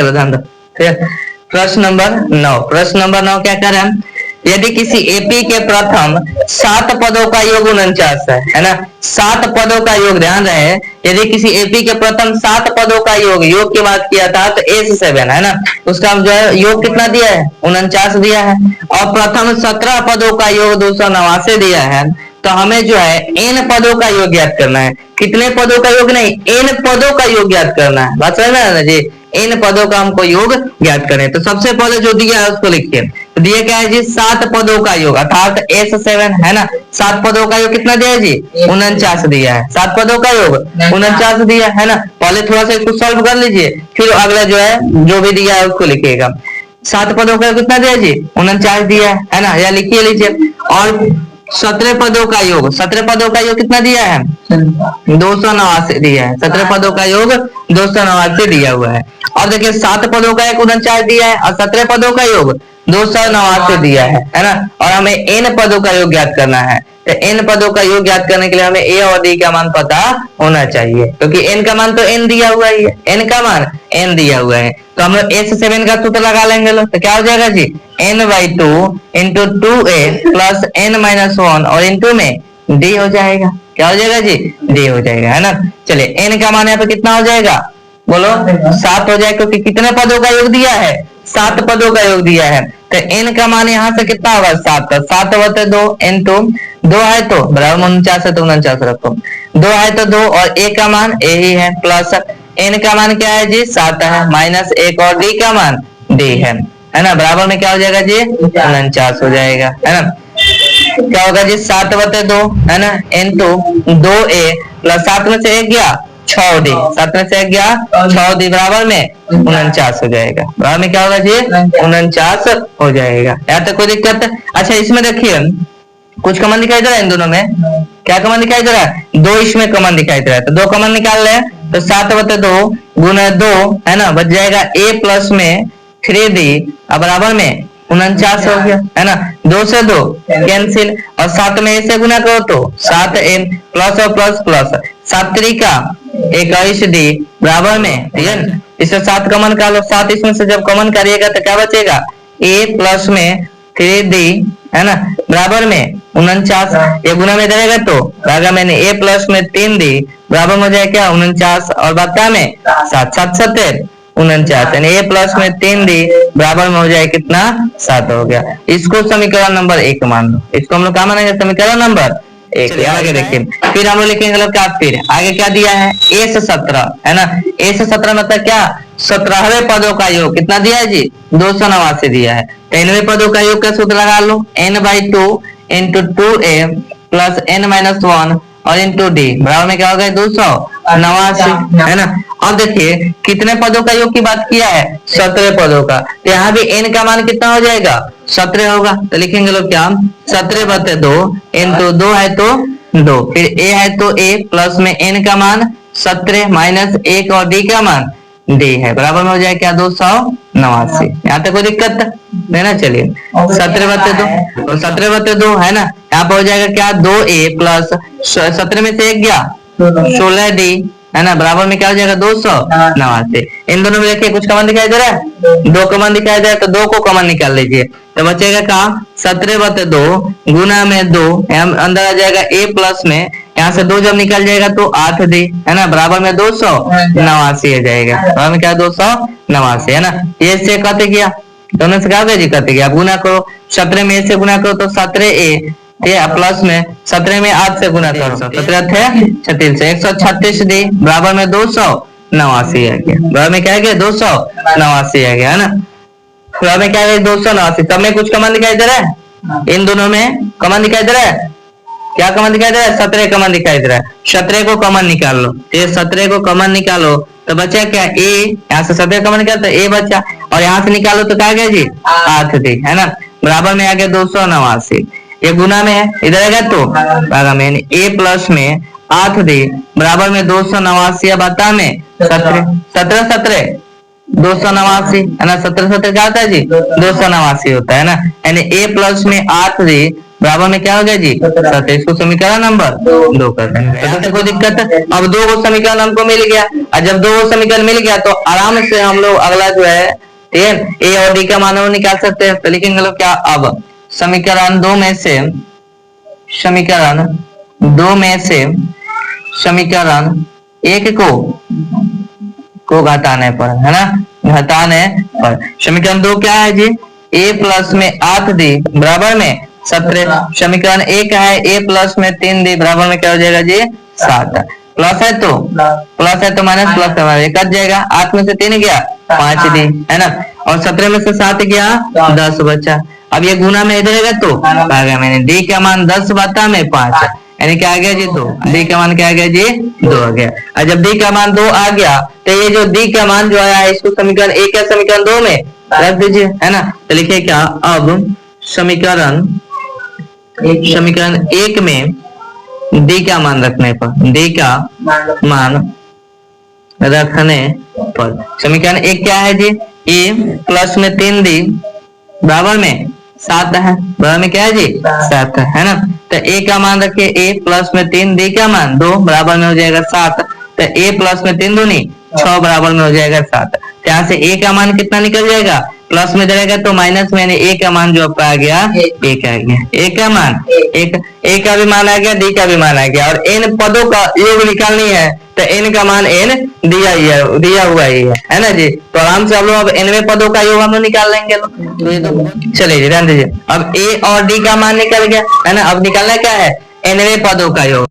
चलो ध्यान दो। ठीक है, प्रश्न नंबर 9। प्रश्न नंबर 9 क्या कर रहे हैं, यदि किसी एपी के प्रथम 7 पदों का योग 49 है ना, 7 पदों का योग, ध्यान रहे यदि किसी एपी के प्रथम 7 पदों का योग की बात किया था तो S7 है ना, उसका जो है योग कितना दिया है, 49 दिया है, और प्रथम 17 पदों का योग 289 दिया है। तो हमें जो है n पदों का योग ज्ञात करना है। कितने पदों का योग नहीं, n पदों का योग ज्ञात करना है। बात समझ में है ना जी, इन पदों का हमको योग ज्ञात करें। तो सबसे पहले जो दिया है उसको लिखिए। तो दिया क्या है जी, 7 पदों का योग, अर्थात S7 है ना, 7 पदों का योग कितना दिया है जी, 49 दिया है। 7 पदों का योग 49 दिया है ना। पहले थोड़ा सा इसको सॉल्व कर लीजिए, फिर अगला जो है जो भी दिया है उसको लिखिएगा। 7 पदों का कितना दिया जी, 49 दिया है ना, या लिखिए लीजिए। और 17 पदों का योग, 17 पदों का योग कितना दिया है, 289 दिया है। 17 पदों का योग 289 दिया हुआ है। और देखिए 7 पदों का एक 49 दिया है और 17 पदों का योग 289 दिया है ना। और हमें n पदों का योग ज्ञात करना है। तो n पदों का योग ज्ञात करने के लिए हमें a और d का मान पता होना चाहिए, क्योंकि n का मान तो n दिया हुआ ही है, n का मान n दिया हुआ है। तो हम लोग S7 का सूत्र लगा लेंगे लोग। तो क्या हो जाएगा जी, n/2 into 2a plus n-1 और इंटू में d हो जाएगा। क्या हो जाएगा जी, d हो जाएगा, है ना। चलिए n का मान यहाँ पे कितना हो जाएगा, बोलो 7 हो जाएगा, क्योंकि कितने पदों का योग दिया है, 7 पदों का योग दिया है। तो n का मान यहाँ से कितना होगा, 7। 7 बटे 2 इंटू 2 है तो बराबर 49 है, तो 49 रखो, 2 है तो 2 और a का मान a ही है, प्लस n का मान क्या है जी, 7 है, माइनस 1 और d का मान d है ना। बराबर में क्या हो जाएगा जी, 49 हो जाएगा, है ना। क्या होगा जी, 7 बटे 2 है ना, इंटू 2a प्लस 7 में से 1 गया 6d, 7 में से 1 गया 6d, बराबर में 49 हो जाएगा। बराबर में क्या होगा जी, 49 हो जाएगा। यहाँ तक कोई दिक्कत है। अच्छा इसमें देखिए कुछ कॉमन दिखाई दे रहा है इन दोनों में, क्या कॉमन दिखाई दे रहा है, 2 इसमें कॉमन दिखाई दे रहा है। तो 2 कॉमन निकाल ले, तो 7 बटे 2 गुना 2 है ना, बच जाएगा a प्लस में 3d बराबर में 49 हो गया, है ना। 2 से 2 कैंसिल और 7 में a से गुना करो तो 7n प्लस और प्लस प्लस 7 3 21d बराबर में, ठीक है। इससे 7 कॉमन निकालो, 7 इसमें से जब कॉमन करिएगा तो क्या बचेगा, a प्लस में 3d है ना, बराबर में 49, ये गुना में जाएगा तो भागा मैंने a प्लस में 3d बराबर में हो जाएगा क्या, 49 और बाकी में 7, 7 7 49, यानी a प्लस में 3d बराबर में हो जाए कितना, 7 हो गया। इसको समीकरण नंबर 1 मान लो, इसको हम लोग क्या मानेंगे, समीकरण नंबर 1। आगे देखिए फिर हम लोग लिखेंगे लोग क्या, फिर आगे क्या दिया है, S17 है ना। S17 मतलब क्या, 17वें पदों का योग कितना दिया है जी, 289 दिया है। 9वें पदों का योग का सूत्र लगा लो, n/2 into 2a plus n-1 और इंटू d बराबर में क्या हो गया, 289, है ना। अब देखिए कितने पदों का योग की बात किया है, 17 पदों का। तो यहाँ भी n का मान कितना हो जाएगा, 17 होगा। तो लिखेंगे लोग क्या, 17 बटे 2 इंटू 2 है तो 2, फिर a है तो a प्लस में n का मान 17 माइनस 1 और d का मान d है, बराबर में हो जाएगा क्या, 289। यहाँ तक कोई दिक्कत है ना। चलिए 17 बटे 2 तो 17 बटे 2 है ना, यहाँ पर हो जाएगा क्या, 2a प्लस 17 में से 1 गया 16d है ना, बराबर में क्या हो जाएगा, 289। इन दोनों में देखिए कुछ कॉमन दिखाई दे रहा है, 2 कॉमन दिखाई दे रहा है, तो 2 को कॉमन निकाल लीजिए। तो बचेगा क्या, 17 बटे 2 गुना में 2, अंदर आ जाएगा a प्लस में, यहाँ से 2 जब निकल जाएगा तो 8d है ना, बराबर में 289 हो जाएगा। बराबर में क्या, 289 है ना। ये से कट गया, दोनों से क्या जी, कट गया। गुना करो, 17 में a से गुना करो तो 17a प्लस में 17 में 8 से गुना करो, 17 थे 36 136d बराबर में 289 आ गया। बराबर में क्या है, 289 आ गया, है ना। बराबर में क्या है, 289। सब में कुछ कॉमन दिखाई दे रहा है, इन दोनों में कॉमन दिखाई दे रहा है, क्या कॉमन दिखाई दे रहा है, 17 कॉमन दिखाई दे रहा है। 17 को कॉमन निकाल लो, ये 17 को कॉमन निकालो तो बचा क्या, a, यहाँ से 17 कॉमन निकालो तो a बचा, और यहाँ से निकालो तो क्या गया जी, 8d है ना, बराबर में आ गया 289। ये गुना में है, इधर आएगा तो भागा में, a प्लस में 8d बराबर में 289 बता में 17 17 289 है ना, 17 17 क्या होता है जी, 289 होता है ना। यानी a प्लस में 8d बराबर में क्या हो गया जी 17। इसको समीकरण नंबर 2 कर देंगे। तो कोई दिक्कत है? अब 2 को समीकरण हमको मिल गया, और जब 2 को समीकरण मिल गया तो आराम से हम लोग अगला जो है ठीक है ए और डी का मान हम निकाल सकते हैं। तो लिखेंगे लोग क्या, अब समीकरण 2 में से समीकरण 1 को घटाने पर, है ना, घटाने पर समीकरण 2 क्या है जी, a प्लस में 8 दी बराबर में 17। समीकरण 1 है a प्लस में 3 दी बराबर में क्या हो जाएगा जी 7। प्लस है तो माइनस प्लस कट जाएगा। 8 में से 3 गया 5 दी, है ना, और 17 में से 7 गया 10 बचा। अब ये गुना में इधर है तो आ गया मैंने डी का मान 10 बटा में 5, यानी क्या आ गया जी 2। डी का मान क्या आ गया जी 2 आ गया। और जब डी का मान 2 आ गया तो ये जो डी का मान जो आया है इसको समीकरण 1 या समीकरण 2 में रख दीजिए, है ना। तो लिखिए क्या, अब समीकरण 1 में डी का मान रखने पर, डी का मान रखने पर समीकरण 1 क्या है जी, ए प्लस में 3 डी बराबर में 7 है, बराबर में क्या है जी 7 है ना। तो a का मान रखिए a प्लस में 3 d का मान 2 बराबर में हो जाएगा 7। तो a प्लस में 3 दूनी 6 बराबर में हो जाएगा 7। यहाँ से a का मान कितना निकल जाएगा, प्लस में जाएगा तो माइनस में, a का मान जो आपका आ गया 1 आ गया। a का मान a का भी मान आ गया, d का भी मान आ गया, और n पदों का योग निकालनी है तो n का मान n दिया हुआ ही है ना जी। तो आराम से हम लोग अब nवें पदों का योग हम लोग निकाल लेंगे। तो ये तो चलिए ध्यान दीजिए, अब a और d का मान निकल गया, है ना। अब निकालना क्या है, nवें पदों का योग।